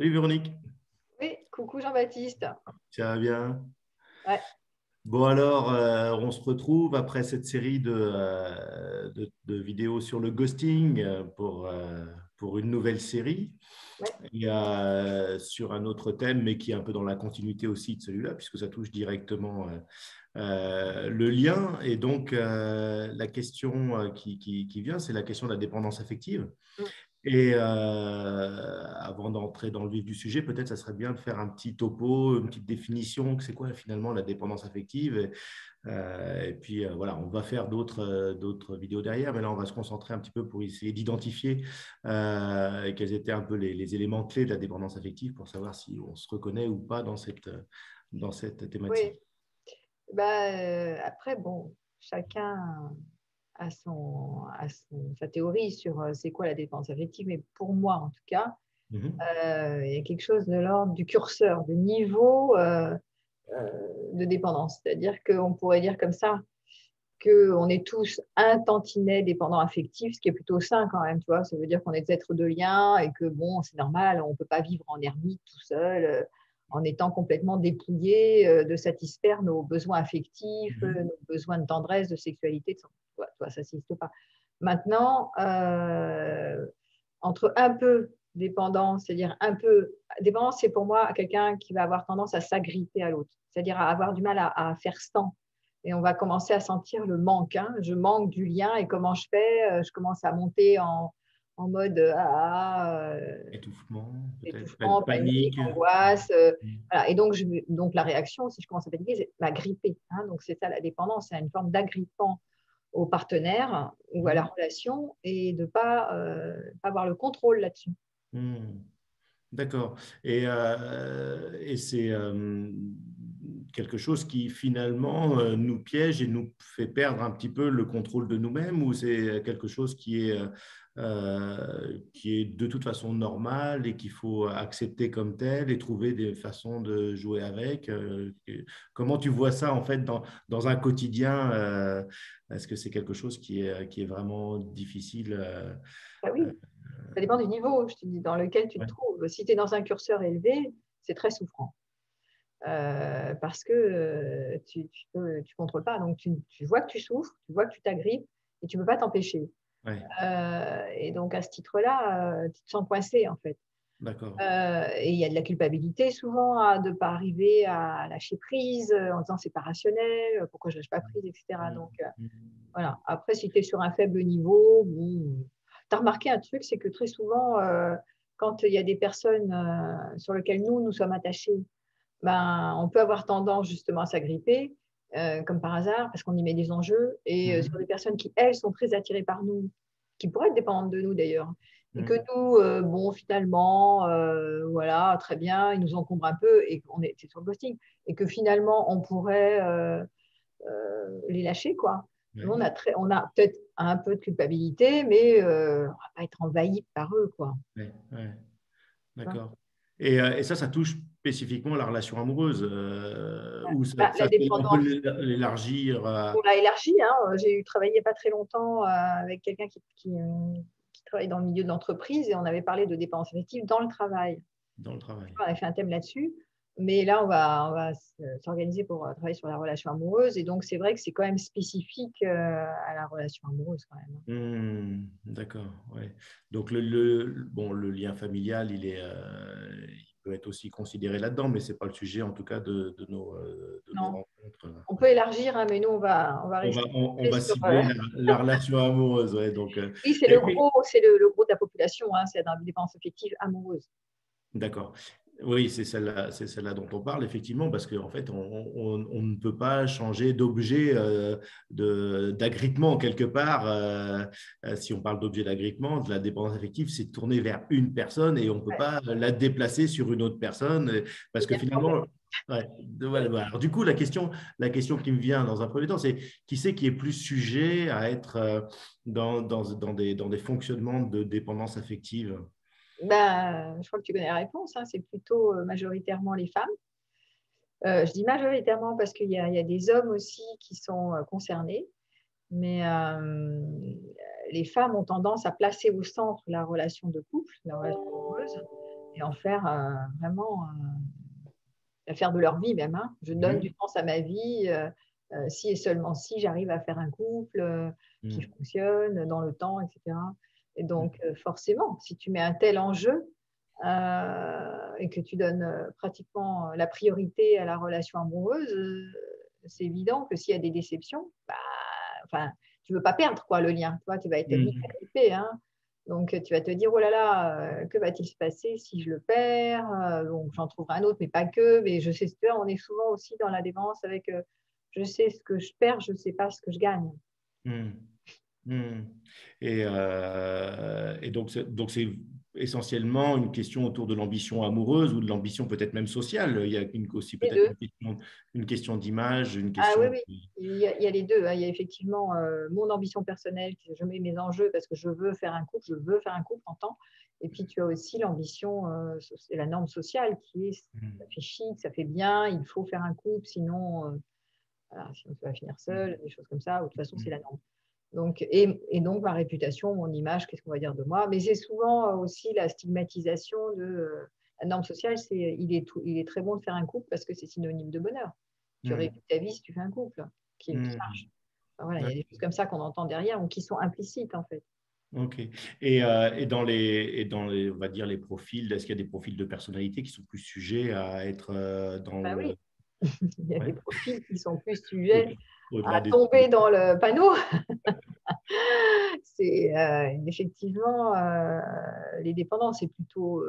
Salut Véronique, Oui, coucou Jean-Baptiste. ça va bien? Ouais, Bon alors, on se retrouve après cette série de vidéos sur le ghosting pour une nouvelle série. ouais, Il y a sur un autre thème, mais qui est un peu dans la continuité aussi de celui-là, puisque ça touche directement le lien. Et donc, la question qui vient, c'est la question de la dépendance affective. mm, Et avant d'entrer dans le vif du sujet, peut-être ça serait bien de faire un petit topo, une petite définition, que c'est quoi finalement la dépendance affective. Et puis voilà, on va faire d'autres vidéos derrière, mais là on va se concentrer un petit peu pour essayer d'identifier quels étaient un peu les éléments clés de la dépendance affective pour savoir si on se reconnaît ou pas dans cette oui. thématique. Après, bon, chacun sa théorie sur c'est quoi la dépendance affective, mais pour moi, en tout cas, Mhm. il y a quelque chose de l'ordre du curseur, du niveau de dépendance. C'est-à-dire qu'on pourrait dire comme ça qu'on est tous un tantinet dépendants affectifs, ce qui est plutôt sain quand même, tu vois. Ça veut dire qu'on est des êtres de lien et que, bon, c'est normal, on ne peut pas vivre en ermite tout seul, en étant complètement dépouillé de satisfaire nos besoins affectifs, Mhm. nos besoins de tendresse, de sexualité, toi, ça n'existe pas. Maintenant, entre un peu dépendant, c'est-à-dire un peu dépendance, c'est pour moi quelqu'un qui va avoir tendance à s'agripper à l'autre, c'est-à-dire à avoir du mal à faire stand. Et on va commencer à sentir le manque. Hein. Je manque du lien et comment je fais? Je commence à monter en mode Étouffement, peut-être, étouffement, panique, panique. angoisse. Voilà. Et donc, la réaction, si je commence à paniquer, c'est m'agripper. Hein. Donc, c'est ça la dépendance, c'est une forme d'agrippant au partenaire ou à la Mhm. relation et de ne pas avoir le contrôle là-dessus. Mhm. D'accord. Et c'est quelque chose qui finalement nous piège et nous fait perdre un petit peu le contrôle de nous-mêmes, ou c'est quelque chose qui est de toute façon normal et qu'il faut accepter comme tel et trouver des façons de jouer avec. Comment tu vois ça en fait dans un quotidien? Est-ce que c'est quelque chose qui est vraiment difficile? Ah oui, ça dépend du niveau, je te dis, dans lequel tu te Ouais. trouves. Si tu es dans un curseur élevé, c'est très souffrant. Parce que tu contrôles pas. Donc, tu vois que tu souffres, tu vois que tu t'agrippes et tu ne peux pas t'empêcher. Ouais. Et donc, à ce titre-là, tu te sens coincé, en fait. D'accord. Et il y a de la culpabilité souvent de ne pas arriver à lâcher prise en disant c'est pas rationnel, pourquoi je ne lâche pas prise, etc. Donc, voilà. Après, si tu es sur un faible niveau, bon, tu as remarqué un truc, c'est que très souvent, quand il y a des personnes sur lesquelles nous sommes attachés, ben, on peut avoir tendance justement à s'agripper, comme par hasard, parce qu'on y met des enjeux. Et sur des Mhm. personnes qui, elles, sont très attirées par nous, qui pourraient être dépendantes de nous d'ailleurs, et que Mhm. nous, bon, finalement, voilà, très bien, ils nous encombrent un peu, et on est sur le ghosting, et que finalement, on pourrait les lâcher, quoi. Nous, Ouais. on a peut-être un peu de culpabilité, mais on ne va pas être envahi par eux, quoi. Ouais, ouais, Tu vois. d'accord. Et ça touche spécifiquement la relation amoureuse, ou La on peut dépendance. l'élargir On à... l'a élargi. Hein. J'ai eu travaillé il n'y a pas très longtemps avec quelqu'un qui travaille dans le milieu de l'entreprise et on avait parlé de dépendance affective dans le travail. dans le travail. On a fait un thème là-dessus. Mais là, on va s'organiser pour travailler sur la relation amoureuse. Et donc, c'est vrai que c'est quand même spécifique à la relation amoureuse quand même. D'accord, ouais. Donc bon, le lien familial, il peut être aussi considéré là-dedans, mais c'est pas le sujet en tout cas de nos Non, rencontres. on peut élargir, hein, mais nous, on va rester On va sur. cibler la relation amoureuse, ouais. Donc, Oui, c'est et le puis, gros, c'est le gros de la population. Hein, c'est la dépendance affective amoureuse. d'accord. Oui, c'est celle-là dont on parle, effectivement, parce qu'en fait, on ne peut pas changer d'objet d'agrippement quelque part. Si on parle d'objet d'agrippement, de la dépendance affective, c'est tourné vers une personne et on ne peut Ouais, pas la déplacer sur une autre personne parce c'est que bien le problème. finalement, ouais, voilà, voilà. Alors, du coup, la question qui me vient dans un premier temps, c'est qui c'est qui est plus sujet à être dans des fonctionnements de dépendance affective? Ben, je crois que tu connais la réponse. Hein, c'est plutôt majoritairement les femmes. Je dis majoritairement parce qu'il y a des hommes aussi qui sont concernés, mais les femmes ont tendance à placer au centre la relation de couple, la relation amoureuse, et en faire vraiment faire de leur vie même. Hein. Je donne du sens à ma vie si et seulement si j'arrive à faire un couple qui fonctionne dans le temps, etc. Et donc, forcément, si tu mets un tel enjeu et que tu donnes pratiquement la priorité à la relation amoureuse, c'est évident que s'il y a des déceptions, enfin, tu ne veux pas perdre quoi, le lien. Tu vas être vite grippé. Hein. Donc, tu vas te dire, oh là là, que va-t-il se passer si je le perds donc, j'en trouverai un autre, mais pas que. Mais je sais, on est souvent aussi dans la dépendance avec je sais ce que je perds, je ne sais pas ce que je gagne. Et donc, c'est essentiellement une question autour de l'ambition amoureuse ou de l'ambition peut-être même sociale. Il y a aussi peut-être une question d'image, une Ah question… oui, il y a les deux. Hein. Il y a effectivement mon ambition personnelle, je mets mes enjeux parce que je veux faire un couple, en temps. Et puis, tu as aussi l'ambition, c'est la norme sociale qui est, ça fait chic, ça fait bien, il faut faire un couple, sinon tu vas finir seul, des choses comme ça. De toute façon, c'est la norme. Donc, et donc, ma réputation, mon image, qu'est-ce qu'on va dire de moi? Mais c'est souvent aussi la stigmatisation de la norme sociale, il est très bon de faire un couple parce que c'est synonyme de bonheur. Tu réussis ta vie si tu fais un couple qui marche. Enfin, voilà, il y a des choses comme ça qu'on entend derrière ou qui sont implicites en fait. Ok. Dans les, on va dire, les profils, est-ce qu'il y a des profils de personnalité qui sont plus sujets à être dans le… Oui, il y a des profils qui sont plus sujets Au-delà à des… tomber dans le panneau. C'est effectivement les dépendants, c'est plutôt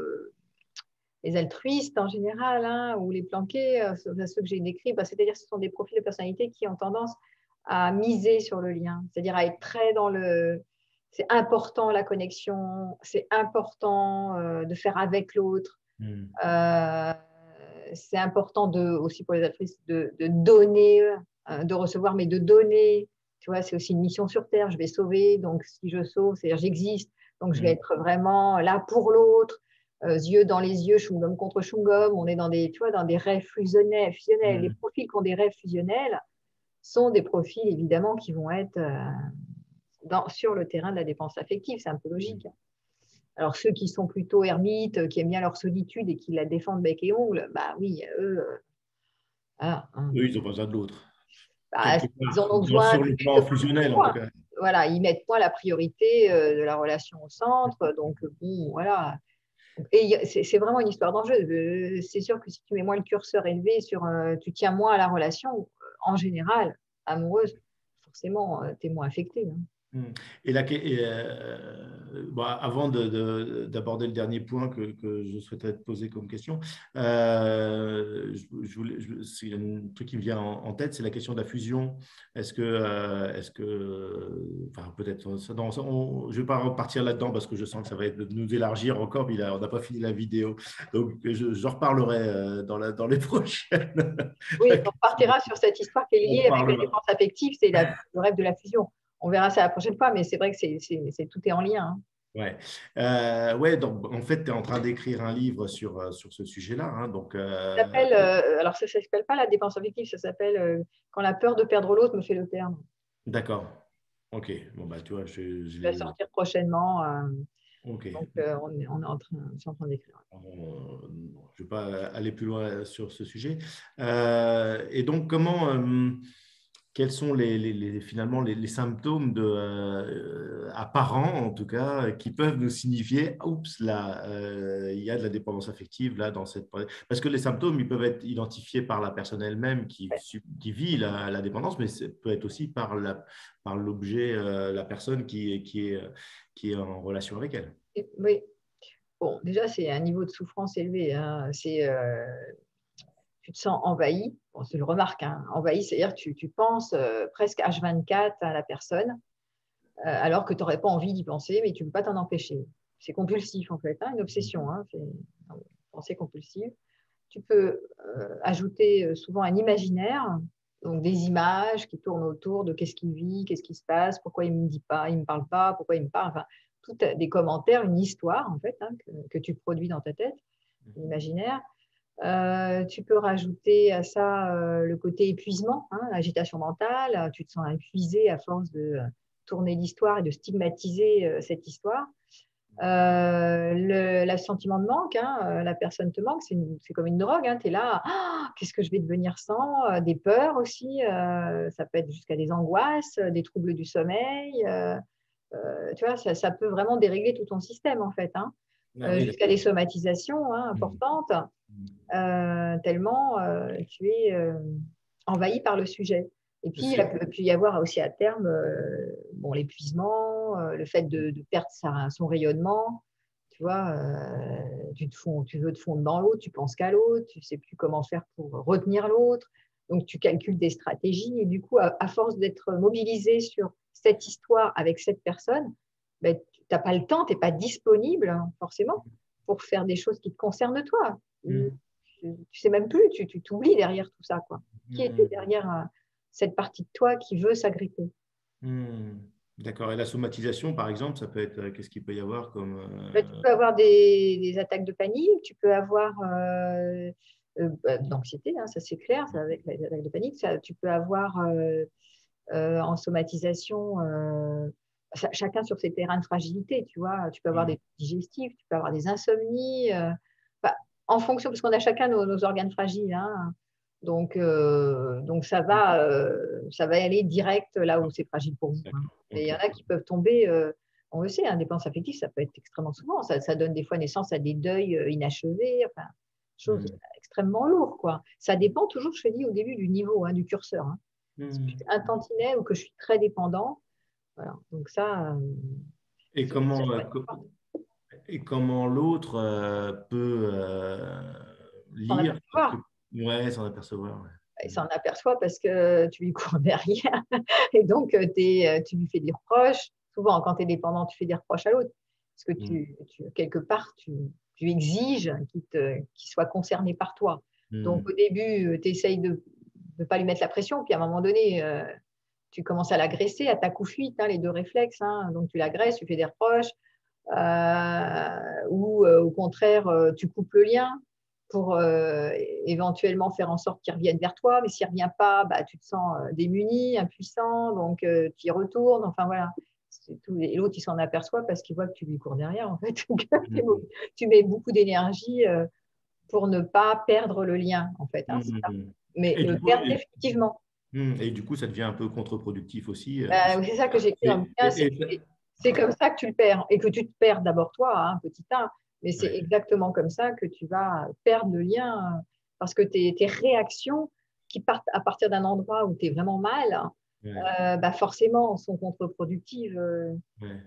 les altruistes en général, hein, ou les planqués, ceux que j'ai décrits, c'est-à-dire que ce sont des profils de personnalité qui ont tendance à miser sur le lien, c'est-à-dire à être très dans le… C'est important la connexion, c'est important de faire avec l'autre. C'est important aussi pour les altruistes de donner, de recevoir, mais de donner. Tu vois, c'est aussi une mission sur Terre. Je vais sauver, donc si je sauve, c'est-à-dire j'existe, donc je vais être vraiment là pour l'autre, yeux dans les yeux, chewing-gum contre chewing-gum. On est dans des, tu vois, dans des rêves fusionnels. Les profils qui ont des rêves fusionnels sont des profils évidemment qui vont être sur le terrain de la dépense affective. C'est un peu logique. Alors, ceux qui sont plutôt ermites, qui aiment bien leur solitude et qui la défendent bec et ongle, bah oui, eux, Eux, ils ont besoin de l'autre. ils en ont besoin Sur le plan fusionnel, en tout cas. Voilà, ils mettent point la priorité de la relation au centre. Donc, bon, voilà. Et c'est vraiment une histoire d'enjeu. C'est sûr que si tu mets moins le curseur élevé sur, tu tiens moins à la relation, en général, amoureuse, forcément, tu es moins affecté. Hein. Avant d'aborder le dernier point que je souhaitais te poser comme question, c'est un truc qui me vient en tête, c'est la question de la fusion. Est-ce que enfin, peut-être, je ne vais pas repartir là-dedans parce que je sens que ça va être de nous élargir encore, mais on n'a pas fini la vidéo. Donc, j'en reparlerai dans les prochaines. Oui, on partira sur cette histoire qui est liée avec la dépense affective, c'est le rêve de la fusion. On verra ça la prochaine fois, mais c'est vrai que tout est en lien. Hein. Ouais, donc en fait, tu es en train d'écrire un livre sur ce sujet-là. Hein, donc, ça s'appelle, alors ça ne s'appelle pas la dépense affective, ça s'appelle Quand la peur de perdre l'autre me fait le perdre. D'accord. Ok. Bon, bah, tu vois, je vais sortir prochainement. Ok. Donc, on est en train d'écrire. Je ne vais pas aller plus loin sur ce sujet. Et donc, quels sont finalement les symptômes apparents, en tout cas, qui peuvent nous signifier, oups, là, il y a de la dépendance affective là dans cette… Parce que les symptômes, ils peuvent être identifiés par la personne elle-même qui vit la dépendance, mais ça peut être aussi par l'objet, la personne qui est en relation avec elle. Oui. Bon, déjà, c'est un niveau de souffrance élevé. Hein. Tu te sens envahi. Bon, tu le remarques, hein. Envahi, c'est-à-dire que tu penses presque H24 à la personne, alors que tu n'aurais pas envie d'y penser, mais tu ne peux pas t'en empêcher. C'est compulsif, en fait, hein, une obsession. Hein, c'est une pensée compulsive. Tu peux ajouter souvent un imaginaire, donc des images qui tournent autour de qu'est-ce qu'il vit, qu'est-ce qui se passe, pourquoi il ne me dit pas, il ne me parle pas, pourquoi il me parle. Enfin, tout des commentaires, une histoire, en fait, hein, que tu produis dans ta tête, l'imaginaire. Tu peux rajouter à ça le côté épuisement, hein, l'agitation mentale. Tu te sens épuisé à force de tourner l'histoire et de stigmatiser cette histoire. Le sentiment de manque, hein, la personne te manque, c'est comme une drogue. Hein, tu es là, ah, qu'est-ce que je vais devenir sans? Des peurs aussi, ça peut être jusqu'à des angoisses, des troubles du sommeil. Tu vois, ça peut vraiment dérégler tout ton système, en fait, hein, Ah oui, jusqu'à d'accord. des somatisations Mm. importantes, Mm. tellement tu es envahi par le sujet. Et puis, il C'est- peut y avoir aussi à terme bon, l'épuisement, le fait de perdre son rayonnement. Tu vois, tu veux te fondre dans l'autre, tu penses qu'à l'autre, tu ne sais plus comment faire pour retenir l'autre. Donc, tu calcules des stratégies. Et du coup, à force d'être mobilisé sur cette histoire avec cette personne, ben, tu n'as pas le temps, tu n'es pas disponible, hein, forcément, pour faire des choses qui te concernent toi. Mm. Tu sais même plus, tu t'oublies derrière tout ça, quoi. Qui était Mm. derrière cette partie de toi qui veut s'agripper? Hmm. D'accord. Et la somatisation, par exemple, ça peut être, qu'est-ce qu'il peut y avoir comme… Tu peux avoir des attaques de panique, tu peux avoir de l'anxiété, hein, ça c'est clair, ça, avec les attaques de panique. Tu peux avoir en somatisation, chacun sur ses terrains de fragilité, tu vois. Tu peux avoir Hmm. des digestifs, tu peux avoir des insomnies, bah, en fonction, parce qu'on a chacun nos organes fragiles, hein. Donc ça va aller direct là où c'est fragile pour vous, hein. D'accord. Et il y Ok. en a qui peuvent tomber, on le sait, hein, dépendance affective, ça peut être extrêmement souvent. Ça donne des fois naissance à des deuils inachevés, enfin, choses Hmm. extrêmement lourdes, quoi. Ça dépend toujours, je te dis, au début du niveau, hein, du curseur, hein. Si je suis Hmm. un tantinet ou que je suis très dépendant, voilà. Donc ça, Et ça comment, doit être fort. et comment l'autre peut S'en lire apercevoir. ouais, s'en apercevoir. Ouais. Il s'en aperçoit parce que tu lui cours derrière et donc tu lui fais des reproches. Souvent, quand tu es dépendant, tu fais des reproches à l'autre parce que Hmm. quelque part, tu exiges qu'il soit concerné par toi. Donc, Hmm. au début, tu essayes de ne pas lui mettre la pression, puis à un moment donné, tu commences à l'agresser, à ta coup-fuite, hein, les deux réflexes, hein. Donc, tu l'agresses, tu fais des reproches, ou au contraire, tu coupes le lien pour éventuellement faire en sorte qu'il revienne vers toi. Mais s'il ne revient pas, bah, tu te sens démuni, impuissant, donc tu y retournes. Enfin voilà, c'est tout. Et l'autre, il s'en aperçoit parce qu'il voit que tu lui cours derrière, en fait. Hmm. Tu mets beaucoup d'énergie pour ne pas perdre le lien, en fait, hein, c'est ça. Hmm. Mais Et le du coup, perdre définitivement. et du coup, ça devient un peu contre-productif aussi, Oui, c'est ça que j'écris dans le bouquin, et- et- c'est comme ça que tu le perds et que tu te perds d'abord toi, hein, petit un, mais c'est ouais, exactement comme ça que tu vas perdre le lien parce que tes réactions qui partent à partir d'un endroit où tu es vraiment mal, ouais, bah forcément sont contre-productives. ouais, ouais.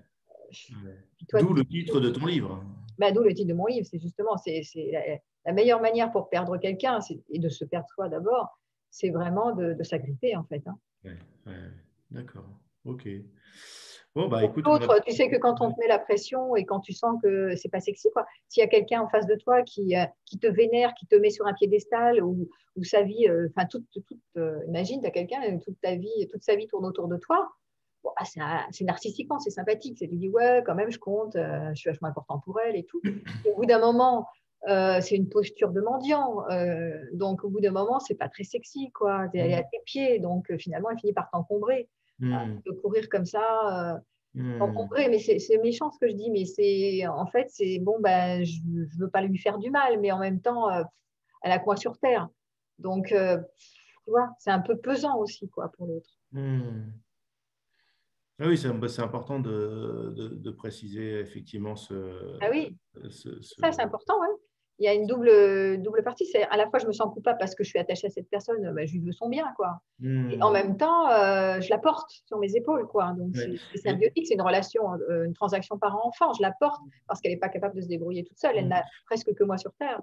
Puis toi, D'où le titre de ton livre. bah, d'où le titre de mon livre, c'est justement c'est la meilleure manière pour perdre quelqu'un et de se perdre soi d'abord, c'est vraiment de s'agripper en fait, hein. Ouais, ouais. D'accord. Ok. Bon, bah Pour écoute, l'autre, tu sais que quand on te met la pression et quand tu sens que c'est pas sexy, quoi. S'il y a quelqu'un en face de toi qui te vénère, qui te met sur un piédestal ou sa vie, enfin, imagine, tu as quelqu'un, toute sa vie tourne autour de toi. Bon, ah, c'est narcissiquant, c'est sympathique. Tu dis, ouais, quand même, je compte, je suis vachement important pour elle et tout. Et au bout d'un moment, c'est une posture de mendiant. Donc, au bout d'un moment, c'est pas très sexy, quoi. Elle est à hmm, tes pieds. Donc, finalement, elle finit par t'encombrer. hmm, De courir comme ça. hmm, Encombré, mais c'est méchant ce que je dis, mais c'est en fait, c'est bon, ben, je ne veux pas lui faire du mal, mais en même temps, elle a quoi sur terre. Donc, tu vois, c'est un peu pesant aussi, quoi, pour l'autre. hmm. Ah oui, c'est important de préciser effectivement Ah oui, ce, ça, c'est ce- important, ouais. Il y a une double partie. C'est à la fois, je me sens coupable parce que je suis attachée à cette personne, ben, je lui veux son bien, quoi. Et en Hmm. même temps, je la porte sur mes épaules, quoi. Donc, Ouais. c'est Et, symbiotique, c'est une relation, une transaction parent-enfant. Je la porte parce qu'elle n'est pas capable de se débrouiller toute seule. Elle n'a presque que moi sur Terre.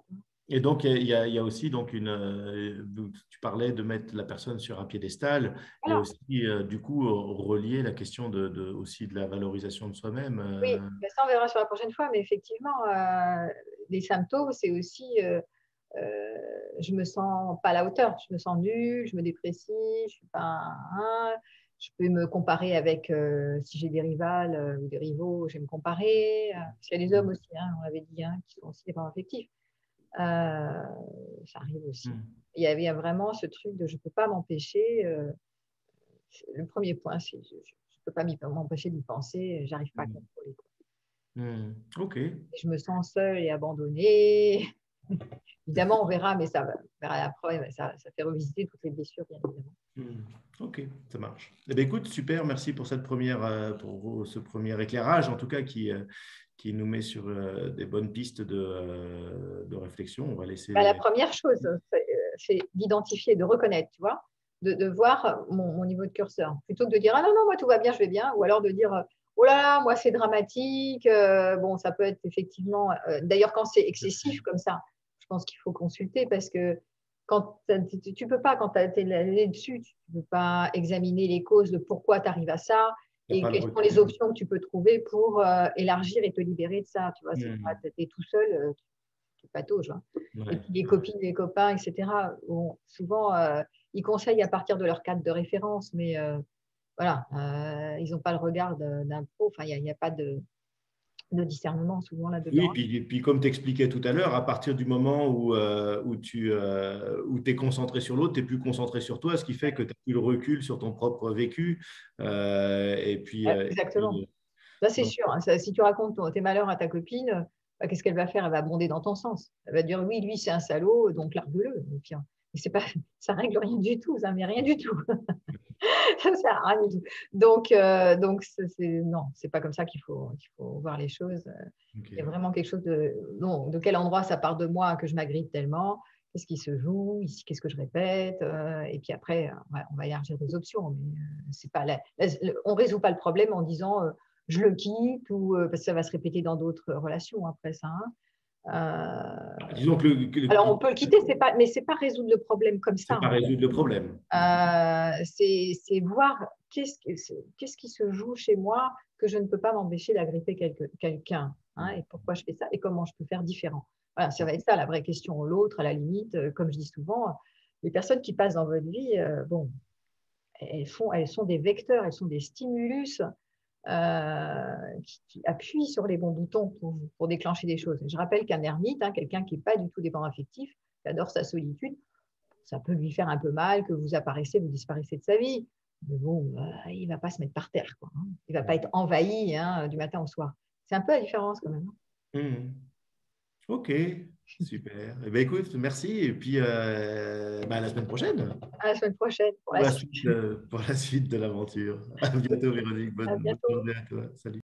et donc, il y a aussi donc donc, tu parlais de mettre la personne sur un piédestal et Voilà. aussi, du coup, relier la question aussi de la valorisation de soi-même. Oui, mais ça, on verra sur la prochaine fois. Mais effectivement, les symptômes, c'est aussi je me sens pas à la hauteur. Je me sens nulle, je me déprécie, je suis pas je peux me comparer avec, si j'ai des rivales ou des rivaux, je vais me comparer. Parce qu'il y a des hommes aussi, hein, on l'avait dit, hein, qui sont aussi des parents affectifs. Ça arrive aussi. Hmm. Il y a vraiment ce truc de je ne peux pas m'empêcher. Le premier point, c'est je ne peux pas m'empêcher d'y penser, j'arrive pas à contrôler, quoi. Ok. Et je me sens seule et abandonnée. Évidemment, on verra, mais ça, on verra après, mais ça fait revisiter toutes les blessures, bien évidemment. Ok, ça marche. Eh bien, écoute, super, merci pour pour ce premier éclairage, en tout cas, qui nous met sur des bonnes pistes de réflexion. On va Bah, la laisser. première chose, c'est d'identifier, de reconnaître, tu vois, de voir mon niveau de curseur. Plutôt que de dire, ah non, non, moi tout va bien, je vais bien, ou alors de dire, oh là là, moi c'est dramatique. Bon, ça peut être effectivement, d'ailleurs quand c'est excessif comme ça, je pense qu'il faut consulter parce que quand tu peux pas, quand tu es là-dessus, tu ne peux pas examiner les causes de pourquoi tu arrives à ça Il n'y a et pas le quelles sont les recul. options que tu peux trouver pour élargir et te libérer de ça. Tu vois, c'est pas, tu es tout seul, tu patauges, hein. Et Ouais, puis les ouais. copines, les copains, etc., bon, souvent, ils conseillent à partir de leur cadre de référence, mais voilà, ils n'ont pas le regard d'un pro, enfin, il n'y a pas de discernement souvent Oui, là-dedans. puis comme tu expliquais tout à l'heure, à partir du moment où tu es concentré sur l'autre, tu n'es plus concentré sur toi, ce qui fait que tu n'as plus le recul sur ton propre vécu. Exactement. Ça, c'est Donc, sûr, hein. Si tu racontes tes malheurs à ta copine, bah, qu'est-ce qu'elle va faire? Elle va abonder dans ton sens. Elle va dire, oui, lui, c'est un salaud, donc largue-le. Et puis, hein, mais c'est pas, ça règle rien du tout, ça, mais rien du tout. Ça sert à rien du tout. Donc non, c'est pas comme ça qu'il faut voir les choses. Il y a ok. vraiment quelque chose de, non, de quel endroit ça part de moi que je m'agrippe tellement, qu'est-ce qui se joue, ici, qu'est-ce que je répète, et puis après, ouais, on va élargir des options, mais c'est pas on résout pas le problème en disant je le quitte ou parce que ça va se répéter dans d'autres relations après ça, hein. Disons que Alors on peut le quitter, mais c'est pas résoudre le problème comme ça, c'est pas en fait. résoudre le problème. C'est voir qu'est-ce qui se joue chez moi que je ne peux pas m'empêcher d'agripper quelqu'un, hein, et pourquoi je fais ça et comment je peux faire différent. Voilà, ça va être ça la vraie question. L'autre, à la limite, comme je dis souvent, les personnes qui passent dans votre vie, bon, elles sont des vecteurs, elles sont des stimulus qui appuient sur les bons boutons pour déclencher des choses. Je rappelle qu'un ermite, hein, quelqu'un qui n'est pas du tout dépendant affectif, qui adore sa solitude, ça peut lui faire un peu mal que vous apparaissez, vous disparaissez de sa vie. Mais bon, il ne va pas se mettre par terre, quoi, hein. Il ne va pas être envahi, hein, du matin au soir. C'est un peu la différence quand même, hein. Mhm. Ok, super. Eh bien, écoute, merci. Et puis, à la semaine prochaine À la semaine prochaine pour pour la la suite. suite, pour la suite de l'aventure. À bientôt, Véronique. À Bonne bientôt. journée à toi. Salut.